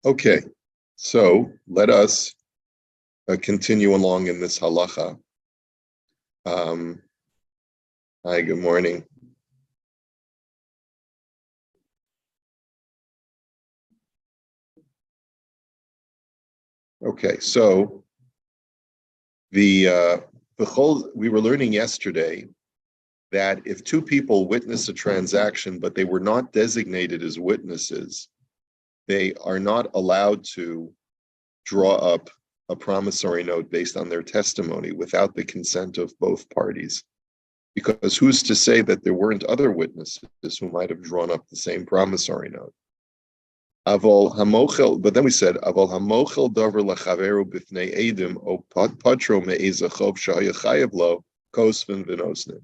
Okay, so let us continue along in this halacha. Hi, good morning. Okay, so we were learning yesterday that if two people witness a transaction, but they were not designated as witnesses, they are not allowed to draw up a promissory note based on their testimony without the consent of both parties. Because who's to say that there weren't other witnesses who might have drawn up the same promissory note? But then we said, Avol hamochel davar lachaveru b'fnei edim o patro me'ezachov shayachayev lo kosvin v'nosnin.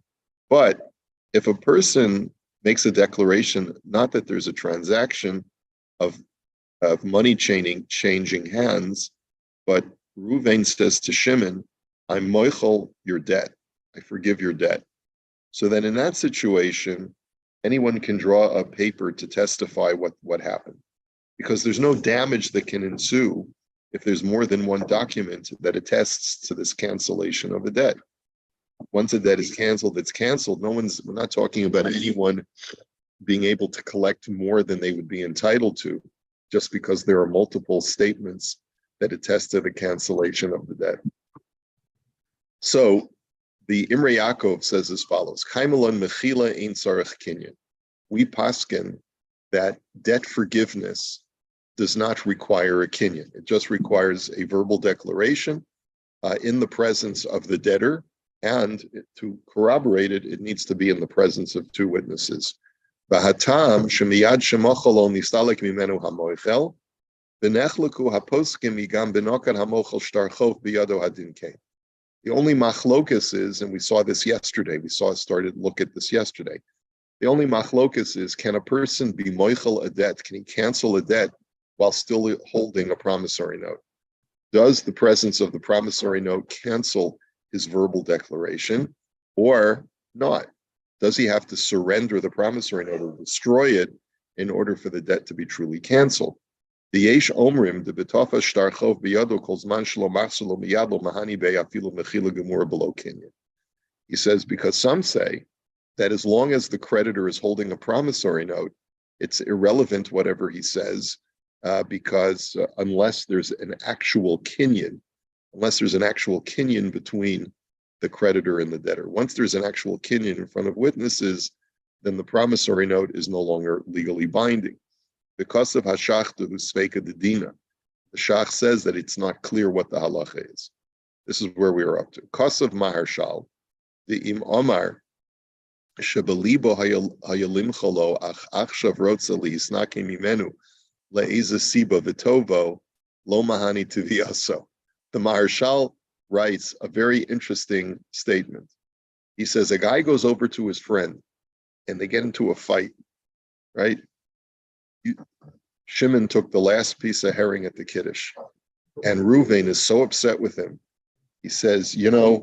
But if a person makes a declaration, not that there's a transaction of money changing hands, but Reuven says to Shimon, I'm moichel your debt. I forgive your debt. So then in that situation, anyone can draw a paper to testify what happened. Because there's no damage that can ensue if there's more than one document that attests to this cancellation of a debt. Once a debt is canceled, it's canceled. We're not talking about anyone being able to collect more than they would be entitled to, just because there are multiple statements that attest to the cancellation of the debt. So the Imrei Yaakov says as follows: Kaimelon mechila ein tzarich kinyan. We paskin that debt forgiveness does not require a kinyan. It just requires a verbal declaration in the presence of the debtor, and to corroborate it, it needs to be in the presence of two witnesses. V'hatam shemiyad shemochel lo nistalek mimenu hamoichel v'nechleku haposkim migam benokan hamochel shtarchov biyado hadin kein. The only machlokas is, and we saw this yesterday, started to look at this yesterday. The only machlokas is, can a person be moichel a debt? Can he cancel a debt while still holding a promissory note? Does the presence of the promissory note cancel his verbal declaration or not? Does he have to surrender the promissory note or destroy it in order for the debt to be truly canceled? The yesh omrim de betofa shtarchov biyado kol zman shelo machselo miyado mahani be'afilu mechila gemura below kinyan. He says, because some say that as long as the creditor is holding a promissory note, it's irrelevant whatever he says, because unless there's an actual kinyan between the creditor and the debtor. Once there's an actual kinyan in front of witnesses, then the promissory note is no longer legally binding. Because of hashachta husveika dedina, the shach says that it's not clear what the halacha is. This is where we are up to. Kosav maharshal, the im omar, shebelibo hayalim cholo ach achshav rotza liisnake mimenu le'iza siba v'tovo lo mahani tiviaso. The Maharshal writes a very interesting statement. He says a guy goes over to his friend and they get into a fight, right? Shimon took the last piece of herring at the Kiddush, and Reuven is so upset with him. He says, yeah.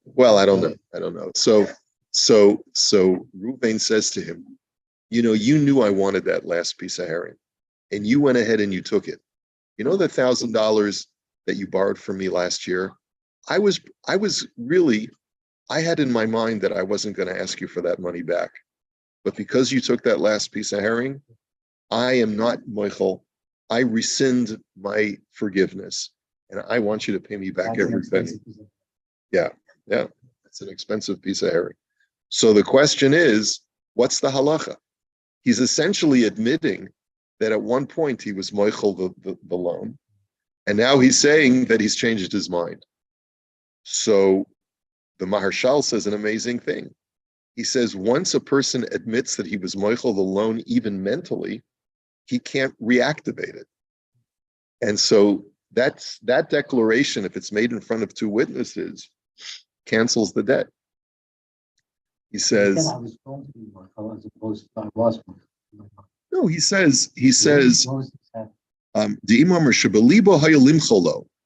Well, I don't know. So Reuven says to him, you knew I wanted that last piece of herring, and you went ahead and you took it. You know the $1,000 that you borrowed from me last year? I had in my mind that I wasn't going to ask you for that money back. But because you took that last piece of herring, I am not moichel. I rescind my forgiveness, and I want you to pay me back every penny. Yeah, it's an expensive piece of herring. So the question is, what's the halacha? He's essentially admitting that at one point he was moichel the loan, and now he's saying that he's changed his mind. So the Maharshal says an amazing thing. He says once a person admits that he was moichel the loan, even mentally, he can't reactivate it. And so that declaration, if it's made in front of two witnesses, cancels the debt. He says, I was going to be moichel as opposed to I was moichel. No, he says,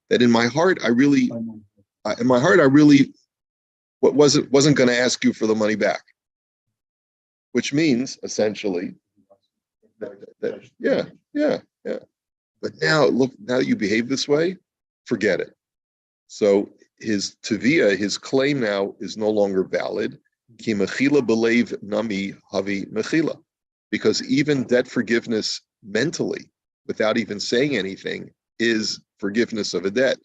that in my heart I really wasn't going to ask you for the money back, which means essentially Yeah, yeah, yeah. But now, look, now you behave this way, forget it. So his tevia, his claim now is no longer valid. Ki mechila belev nami havi mechila, because even debt forgiveness mentally, without even saying anything, is forgiveness of a debt.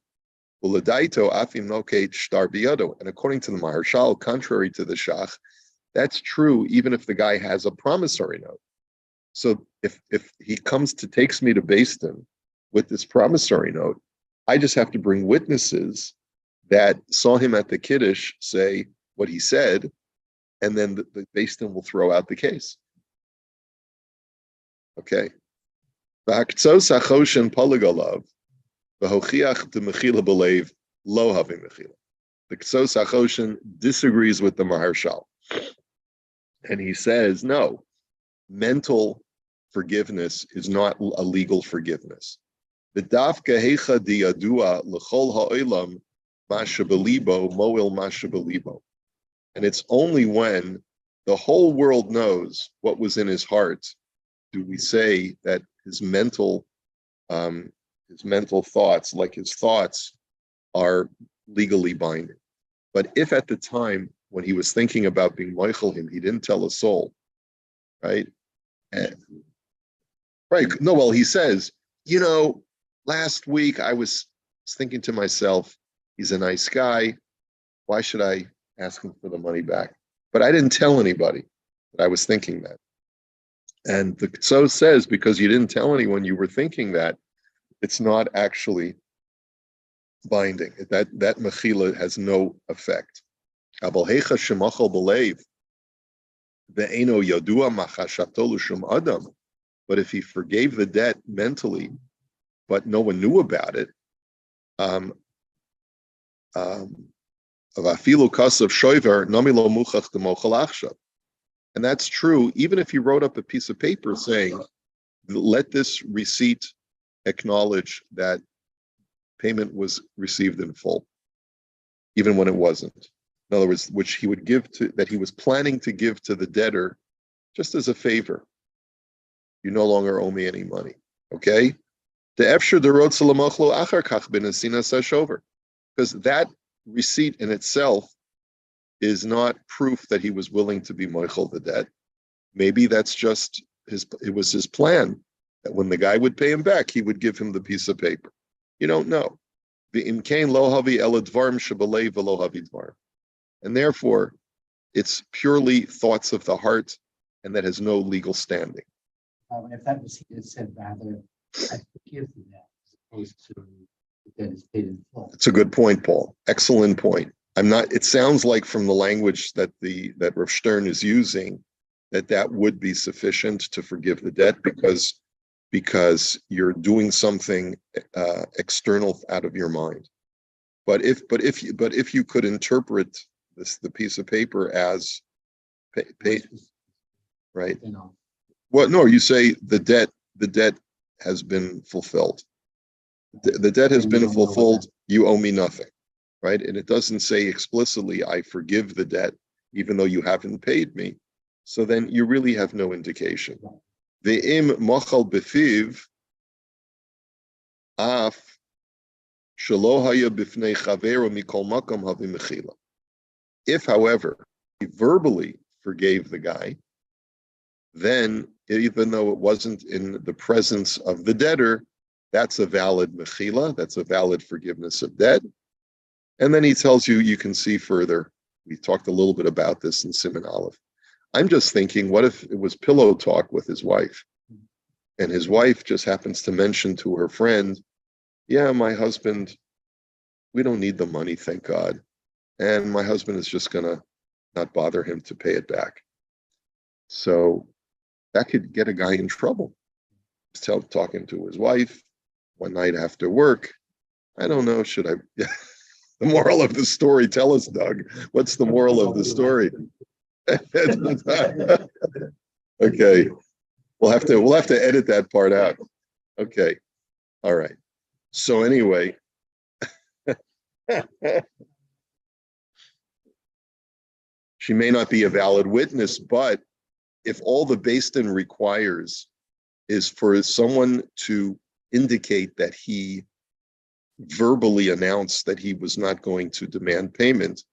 Uladaito afim noket shtar biyado. And according to the Maharshal, contrary to the Shach, that's true even if the guy has a promissory note. So if he takes me to Basin with this promissory note, I just have to bring witnesses that saw him at the Kiddush say what he said, and then the Basin will throw out the case. Okay. The Choshen polygolav, the hochiach the mechila belev lo having mechila. The Choshen disagrees with the Maharshal, and he says no. Mental forgiveness is not a legal forgiveness. The dafka hecha diyadua l'chol ha'olam mashabelibo moil mashabelibo, and it's only when the whole world knows what was in his heart do we say that his mental thoughts, like his thoughts, are legally binding. But if at the time when he was thinking about being moichel him, he didn't tell a soul, right? Right. No, well, he says, last week I was thinking to myself, he's a nice guy. Why should I ask him for the money back? But I didn't tell anybody that I was thinking that. And the Ktso says, because you didn't tell anyone you were thinking that, it's not actually binding. That mechila has no effect. Abal hecha shemachal belev ve'eno yadua machashato l'shum adam. But if he forgave the debt mentally, but no one knew about it, and that's true, even if he wrote up a piece of paper saying, let this receipt acknowledge that payment was received in full, even when it wasn't. In other words, which he would that he was planning to give to the debtor just as a favor. You no longer owe me any money. Okay? Because that receipt in itself is not proof that he was willing to be moichel the debt. Maybe that's just it was his plan that when the guy would pay him back, he would give him the piece of paper. You don't know. And therefore, it's purely thoughts of the heart, and that has no legal standing. If that was said rather, I forgive you that, as opposed to that is paid in full. It's a good point, Paul. Excellent point. It sounds like from the language that Rav Stern is using, that would be sufficient to forgive the debt because you're doing something external out of your mind. But if you could interpret the piece of paper as pay, right? Well, no, you say the debt has been fulfilled. The debt has been fulfilled. You owe me nothing, right? And it doesn't say explicitly, I forgive the debt, even though you haven't paid me. So then you really have no indication. Ve'im mochal befiv af shelo haya bifnei chavero mikol makom havi mechila. If, however, he verbally forgave the guy, then even though it wasn't in the presence of the debtor, that's a valid mechila, that's a valid forgiveness of debt. And then he tells you can see further. We talked a little bit about this in Siman Aleph. I'm just thinking, what if it was pillow talk with his wife? And his wife just happens to mention to her friend, yeah, my husband, we don't need the money, thank God. And my husband is just going to not bother him to pay it back. So that could get a guy in trouble. Talking to his wife one night after work. I don't know, should I? Yeah. The moral of the story, tell us, Doug. What's the moral of the story? Okay. We'll have to edit that part out. Okay. All right. So anyway. She may not be a valid witness, but if all the Beis Din requires is for someone to indicate that he verbally announced that he was not going to demand payment.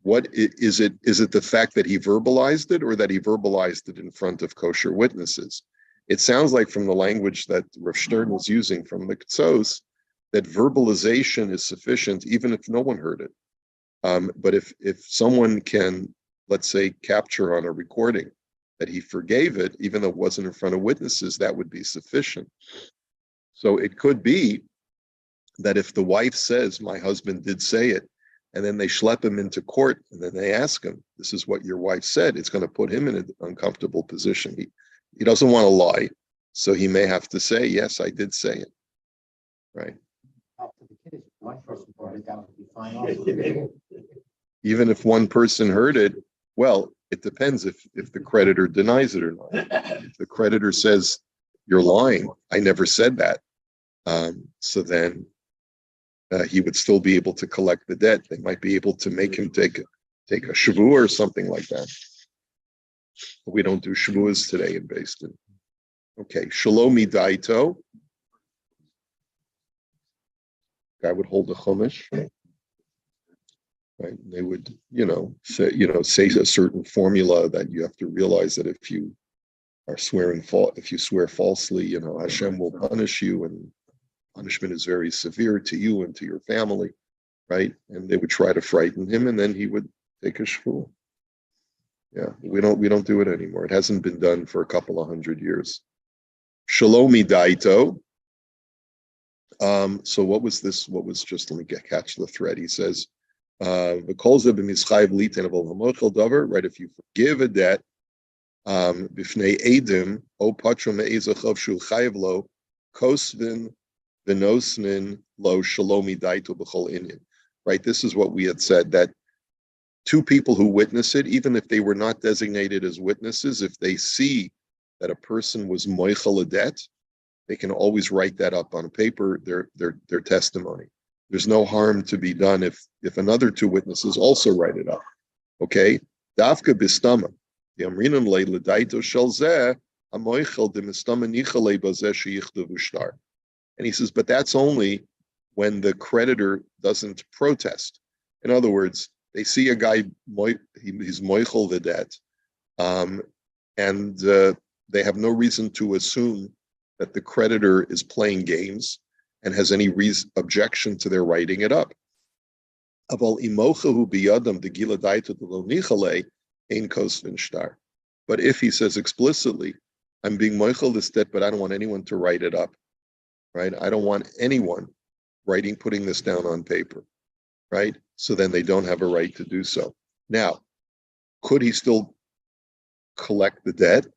What is it? Is it the fact that he verbalized it, or that he verbalized it in front of kosher witnesses? It sounds like from the language that Rav Stern was using from the Ktzos, that verbalization is sufficient even if no one heard it. But if someone can, let's say, capture on a recording that he forgave it, even though it wasn't in front of witnesses, that would be sufficient. So it could be that if the wife says, my husband did say it, and then they schlep him into court, and then they ask him, this is what your wife said, it's going to put him in an uncomfortable position. He doesn't want to lie, so he may have to say, yes, I did say it, right? One person brought it, that would be fine also. Even if one person heard it, well, it depends if the creditor denies it or not. If the creditor says, you're lying, I never said that, so then he would still be able to collect the debt. They might be able to make him take a shavu or something like that. But we don't do shavuos today in Basin. Okay, shalomi daito. Guy would hold a chumash, right? They would, say a certain formula that you have to realize that if you are if you swear falsely, Hashem will punish you, and punishment is very severe to you and to your family, right? And they would try to frighten him, and then he would take a shvu. Yeah, we don't do it anymore. It hasn't been done for a couple of 100 years. Shalomi daito. So what was this? What was just, let me catch the thread. He says, right, if you forgive a debt, bifnei edim, o patro me'ezachov shul chayev lo, kosvin v'nosnin lo shalomi daito b'chol inyan. Right, this is what we had said, that two people who witness it, even if they were not designated as witnesses, if they see that a person was moichel a debt, they can always write that up on paper, their testimony. There's no harm to be done if another two witnesses also write it up. Okay? Davka bistama. Yamrinan le ledaito shel zeh, hamoichel de mistama nichale bazeh sheyichtav ushtar. And he says, but that's only when the creditor doesn't protest. In other words, they see a guy, he's moichel the debt, and they have no reason to assume that the creditor is playing games and has any objection to their writing it up. But if he says explicitly, I'm being moichel this debt, but I don't want anyone to write it up, right? I don't want anyone putting this down on paper, right? So then they don't have a right to do so. Now, could he still collect the debt?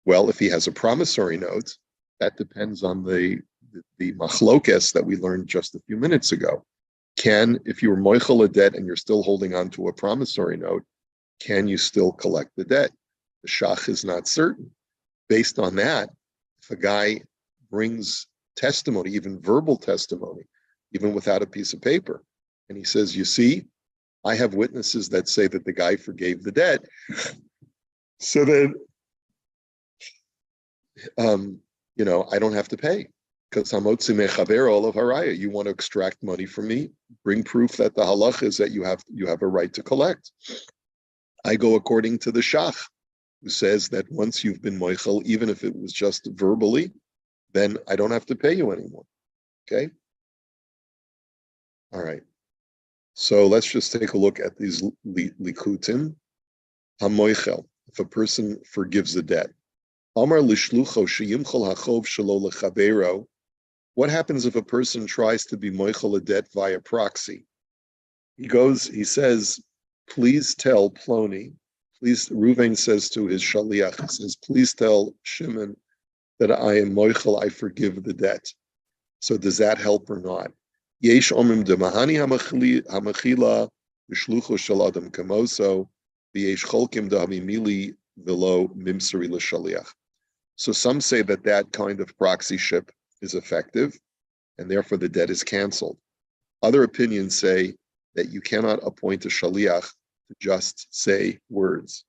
Well, if he has a promissory note, that depends on the machlokes that we learned just a few minutes ago. If you were moichel a debt and you're still holding on to a promissory note, can you still collect the debt? The shach is not certain. Based on that, if a guy brings testimony, even verbal testimony, even without a piece of paper, and he says, you see, I have witnesses that say that the guy forgave the debt, so then, I don't have to pay, because hamotzi mechaber olav haraya. You want to extract money from me? Bring proof that the halach is that you have a right to collect. I go according to the shach, who says that once you've been moichel, even if it was just verbally, then I don't have to pay you anymore. Okay. All right. So let's just take a look at these likutim. Hamoichel, if a person forgives the debt. Amar lishlucho sheyimchol hachov shelo lechavero. What happens if a person tries to be moichel a debt via proxy? He says, please tell Ploni, Reuven says to his shaliach, he says, please tell Shimon that I am moichel, I forgive the debt. So does that help or not? Yesh omim demahani hamachila b'shlucho shel adam kamoso v'yesh cholkim dahamimili v'lo mimsari l'shaliach. So some say that kind of proxyship is effective, and therefore the debt is canceled. Other opinions say that you cannot appoint a shaliach to just say words.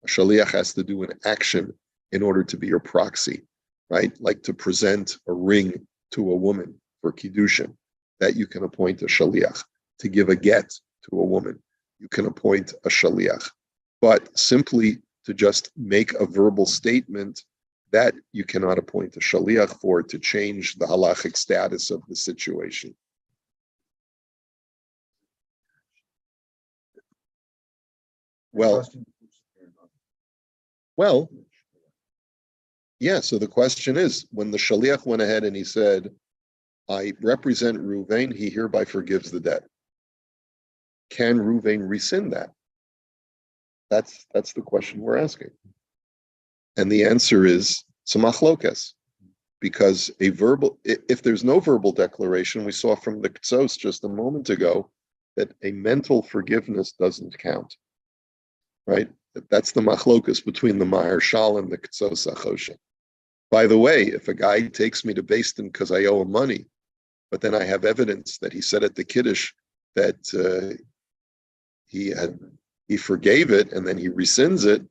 A shaliach has to do an action in order to be your proxy. right? Like to present a ring to a woman for kiddushin, that you can appoint a shaliach. To give a get to a woman, you can appoint a shaliach. But simply to just make a verbal statement, that you cannot appoint a shaliach for, to change the halachic status of the situation. Well, yeah, so the question is, when the shaliach went ahead and he said, I represent Ruvain, he hereby forgives the debt. Can Ruvain rescind that? That's the question we're asking. And the answer is samachlokas, because if there's no verbal declaration, we saw from the Ktsos just a moment ago that a mental forgiveness doesn't count, right? That's the machlokas between the Maharshal and the Ktsos Choshen. By the way, if a guy takes me to Beis Din because I owe him money, but then I have evidence that he said at the Kiddush that he forgave it and then he rescinds it,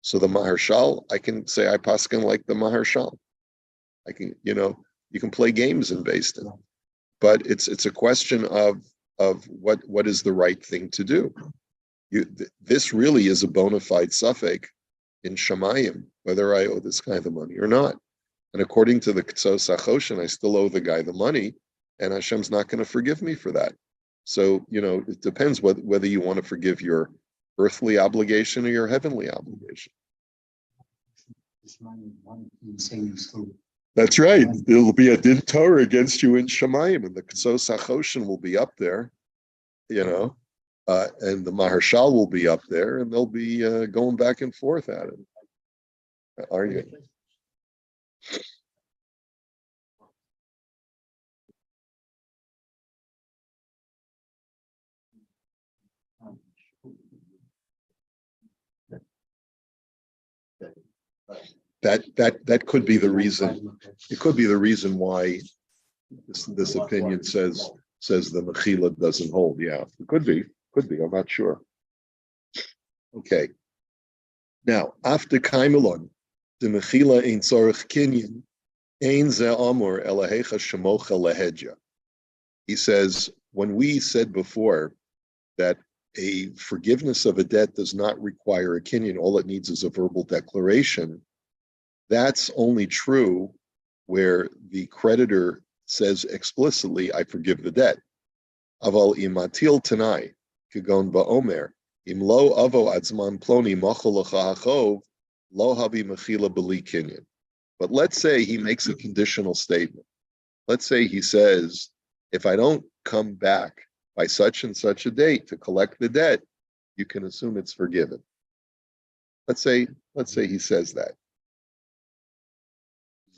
so the Maharshal, I can say I paskin like the Maharshal. I can, you can play games in Beis Din, but it's a question of what is the right thing to do. This really is a bona fide suffix in Shamayim, whether I owe this guy the money or not. And according to the Ktsos HaChoshen, I still owe the guy the money, and Hashem's not going to forgive me for that. So, it depends whether you want to forgive your earthly obligation or your heavenly obligation. That's right. There'll be a din Torah against you in Shamayim, and the Ktsos HaChoshen will be up there, and the Maharshal will be up there, and they'll be going back and forth at it, arguing. That could be the reason. It could be the reason why this opinion says the mechila doesn't hold. Yeah, it could be. I'm not sure. Okay. Now, after Kaimelon, the mechila ein tzorich kinyan, ein ze amor elahecha shemocha lehedja. He says, when we said before that a forgiveness of a debt does not require a kinyan, all it needs is a verbal declaration, that's only true where the creditor says explicitly, I forgive the debt. Aval imatil tanai, kagon ba'omer, im lo avo adzman ploni machol hachov, lo havi mechila b'li kinyan. But let's say he makes a conditional statement. Let's say he says, if I don't come back by such and such a date to collect the debt, you can assume it's forgiven. Let's say he says that.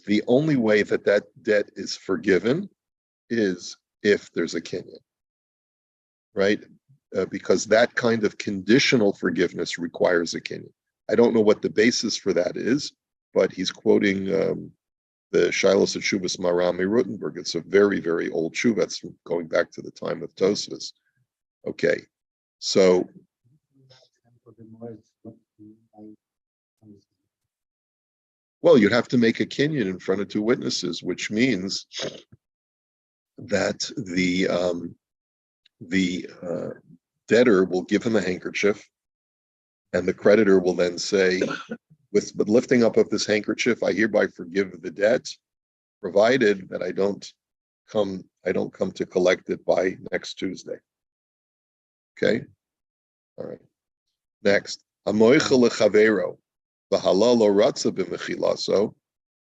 The only way that debt is forgiven is if there's a kinyan, right? Because that kind of conditional forgiveness requires a kinyan. I don't know what the basis for that is, but he's quoting the Shilos Shuvas Marami Rutenberg. It's a very, very old shuva. It's going back to the time of Tosfos. Okay, so well, you'd have to make a kinyan in front of two witnesses, which means that the debtor will give him a handkerchief, and the creditor will then say, with the lifting up of this handkerchief, I hereby forgive the debt, provided that I don't come to collect it by next Tuesday. Okay, all right. Next, amoichel lechavero. So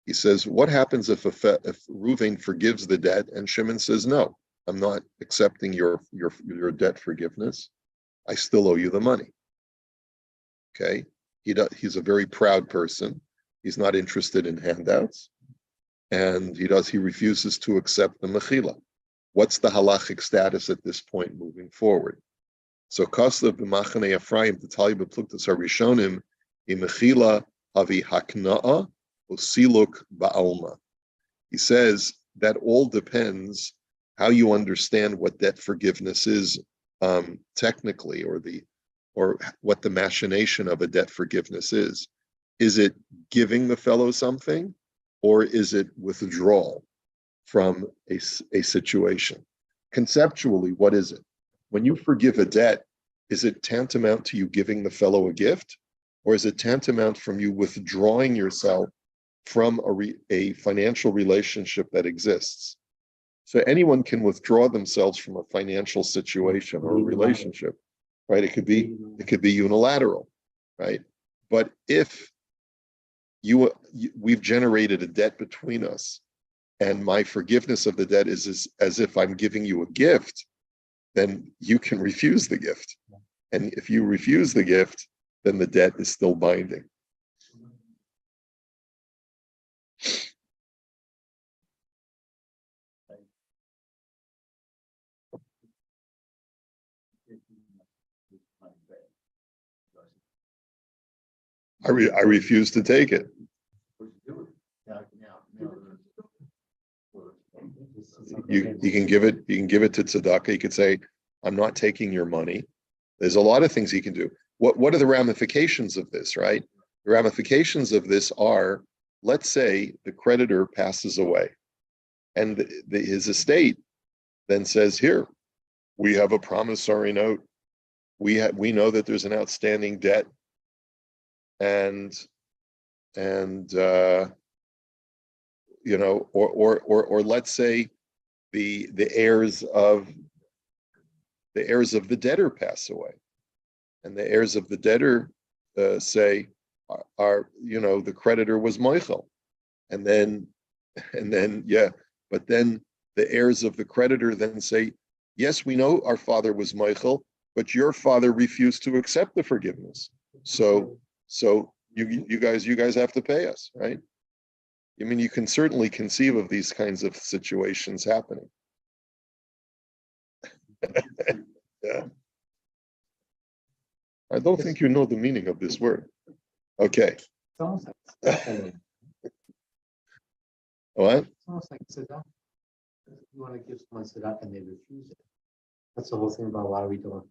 he says, what happens if Ruvain forgives the debt and Shimon says, no, I'm not accepting your debt forgiveness. I still owe you the money. Okay, he's a very proud person. He's not interested in handouts, and he refuses to accept the mechila. What's the halachic status at this point moving forward? So Koslav b'machane Ephraim, the Talib b'pluktas harishonim, imechila avi hakna'a usiluk ba'alma. He says that all depends how you understand what debt forgiveness is technically, or what the machination of a debt forgiveness is. Is it giving the fellow something, or is it withdrawal from a situation? Conceptually, what is it? When you forgive a debt, is it tantamount to you giving the fellow a gift? Or is it tantamount from you withdrawing yourself from a financial relationship that exists? So anyone can withdraw themselves from a financial situation or a relationship, right? It could be unilateral, right? But if we've generated a debt between us, and my forgiveness of the debt is as if I'm giving you a gift, then you can refuse the gift. And if you refuse the gift, then the debt is still binding. I refuse to take it. You can give it to tzedakah. You could say, I'm not taking your money. There's a lot of things he can do. What are the ramifications of this, right? The ramifications of this are, let's say the creditor passes away and his estate then says, here, we have a promissory note. We know that there's an outstanding debt, and you know, or let's say the heirs of the debtor pass away, and the heirs of the debtor say, are you know, the creditor was Michael, and then yeah, but then the heirs of the creditor then say, yes, we know our father was Michael, but your father refused to accept the forgiveness, so you guys have to pay us, right? I mean, you can certainly conceive of these kinds of situations happening. Yeah. I don't think you know the meaning of this word. Okay. It's almost like What? it's almost like tzedakah. You want to give someone tzedakah and they refuse it. That's the whole thing about why we don't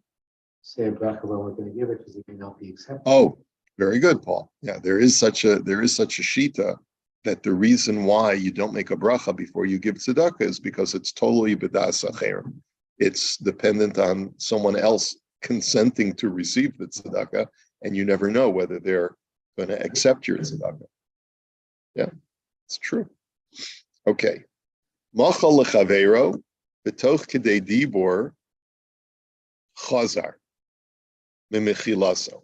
say a bracha when we're going to give it, because it may not be accepted. Oh, very good, Paul. Yeah, there is such a shita that the reason why you don't make a bracha before you give tzedakah is because it's totally b'das acher. It's dependent on someone else consenting to receive the tzedakah, and you never know whether they're going to accept your tzedakah. Yeah, it's true. Okay. Machal lechavero b'toch kedei dibor chazar mimichilaso.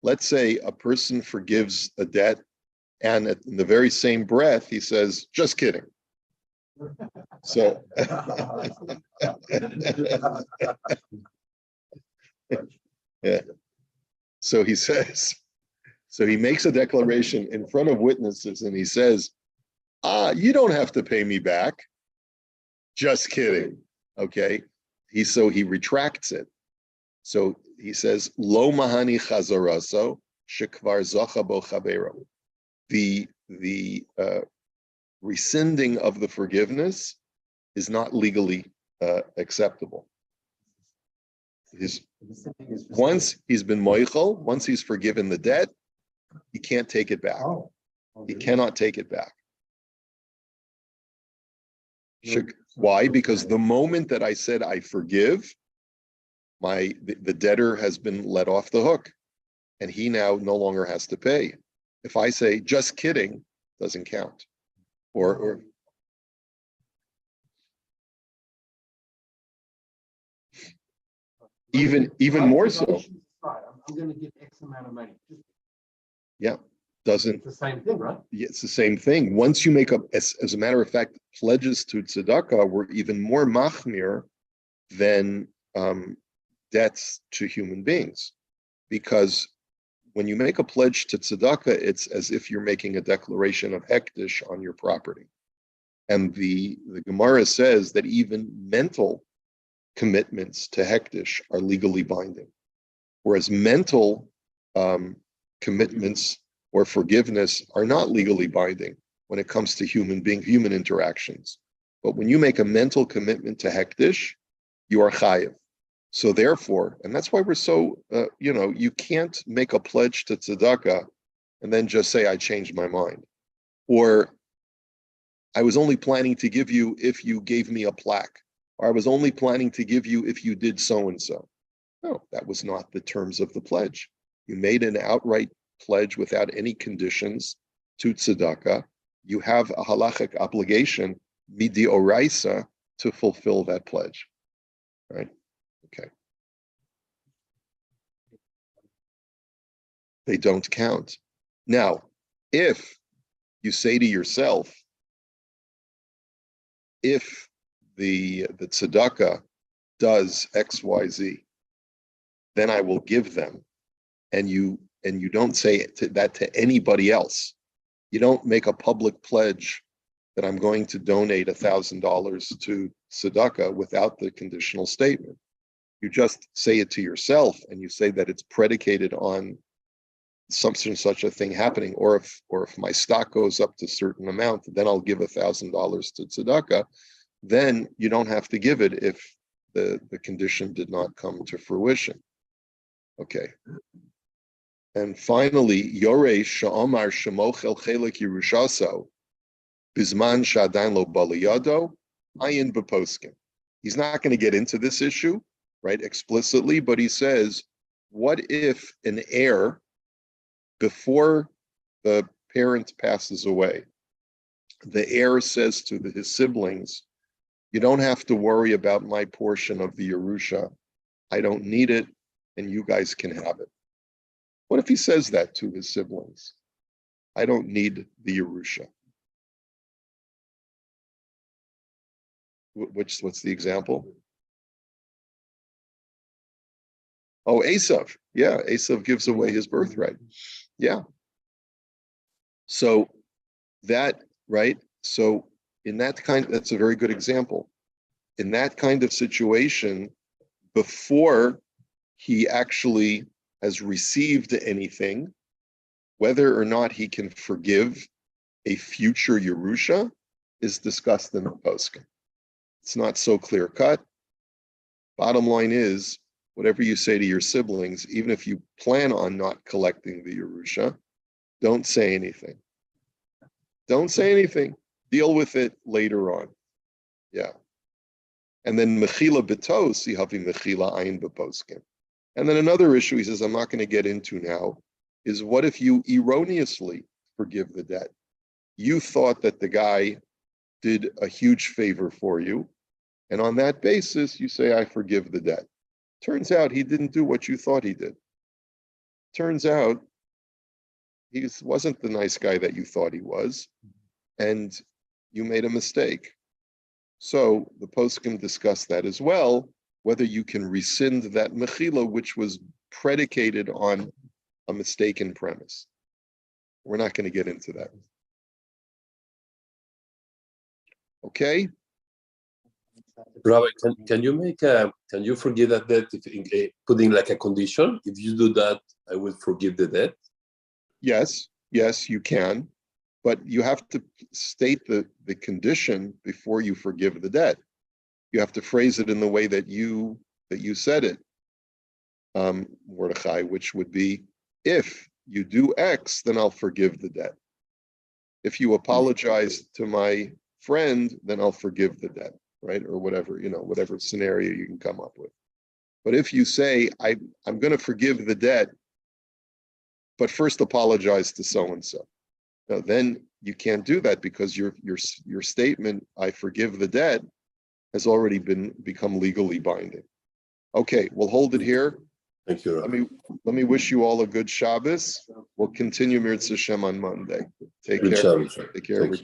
Let's say a person forgives a debt, and in the very same breath, he says, just kidding. So, yeah. So he says, so he makes a declaration in front of witnesses, and he says, you don't have to pay me back. Just kidding. Okay. He retracts it. So he says, Lo mahani chazaraso shekvar zacha bo chavero. The rescinding of the forgiveness is not legally acceptable. Once he's been moichel, once he's forgiven the debt, he can't take it back. He cannot take it back. Why? Because the moment that I said I forgive, the debtor has been let off the hook, and he now no longer has to pay. If I say just kidding, doesn't count. Or even more so. I'm going to give X amount of money. Yeah, doesn't. It's the same thing, right? Yeah, it's the same thing. Once you make up, as a matter of fact, pledges to tzedakah were even more machmir than debts to human beings, because when you make a pledge to tzedakah, it's as if you're making a declaration of hektish on your property. And the Gemara says that even mental commitments to hektish are legally binding, whereas mental commitments or forgiveness are not legally binding when it comes to human interactions. But when you make a mental commitment to hektish, you are chayiv. So therefore, and that's why we're so, you can't make a pledge to tzedakah and then just say, I changed my mind. Or I was only planning to give you if you gave me a plaque, or I was only planning to give you if you did so-and-so. No, that was not the terms of the pledge. You made an outright pledge without any conditions to tzedakah. You have a halachic obligation, midi oraisa, to fulfill that pledge, right? Okay. They don't count. Now, if you say to yourself, if the tzedakah does X, Y, Z, then I will give them, and you don't say that to anybody else. You don't make a public pledge that I'm going to donate $1,000 to tzedakah without the conditional statement. You just say it to yourself, and you say that it's predicated on such a thing happening, or if my stock goes up to a certain amount, then I'll give $1,000 to tzedakah. Then you don't have to give it if the condition did not come to fruition. Okay. And finally, Yorei Sha'omar Shemochel Chelik Yerushaso Bizman Shadain Lo Baliyado Ayin Beposkin. He's not going to get into this issue, right, explicitly, but he says, what if an heir, before the parent passes away, the heir says to his siblings, you don't have to worry about my portion of the Yerusha. I don't need it, and you guys can have it. What if he says that to his siblings? I don't need the Yerusha. What's the example? Oh, Esav. Yeah, Esav gives away his birthright. Yeah. So that, right? So in that that's a very good example. In that kind of situation, before he actually has received anything, whether or not he can forgive a future Yerusha is discussed in the poskim. It's not so clear cut. Bottom line is, whatever you say to your siblings, even if you plan on not collecting the Yerusha, don't say anything. Don't say anything. Deal with it later on. Yeah. And then mechila betos, yihavi mechila ayin beposkim. And then another issue he says I'm not going to get into now is what if you erroneously forgive the debt? You thought that the guy did a huge favor for you, and on that basis you say I forgive the debt. Turns out he didn't do what you thought he did. Turns out he wasn't the nice guy that you thought he was, and you made a mistake. So the poskim discuss that as well, whether you can rescind that mechila, which was predicated on a mistaken premise. We're not going to get into that. Okay? Rabbi, can you forgive that debt if putting like a condition? If you do that, I will forgive the debt. Yes, you can, but you have to state the condition before you forgive the debt. You have to phrase it in the way that you said it, Mordechai, which would be, if you do X, then I'll forgive the debt. If you apologize to my friend, then I'll forgive the debt, right? Or whatever, whatever scenario you can come up with. But if you say, I'm going to forgive the debt, but first apologize to so-and-so, then you can't do that because your statement, I forgive the debt, has already become legally binding. Okay, we'll hold it here. Thank you, Rabbi. Let me wish you all a good Shabbos. We'll continue Mirz Hashem on Monday. Take Good care. Shabbos. Take care, Thank you. everybody.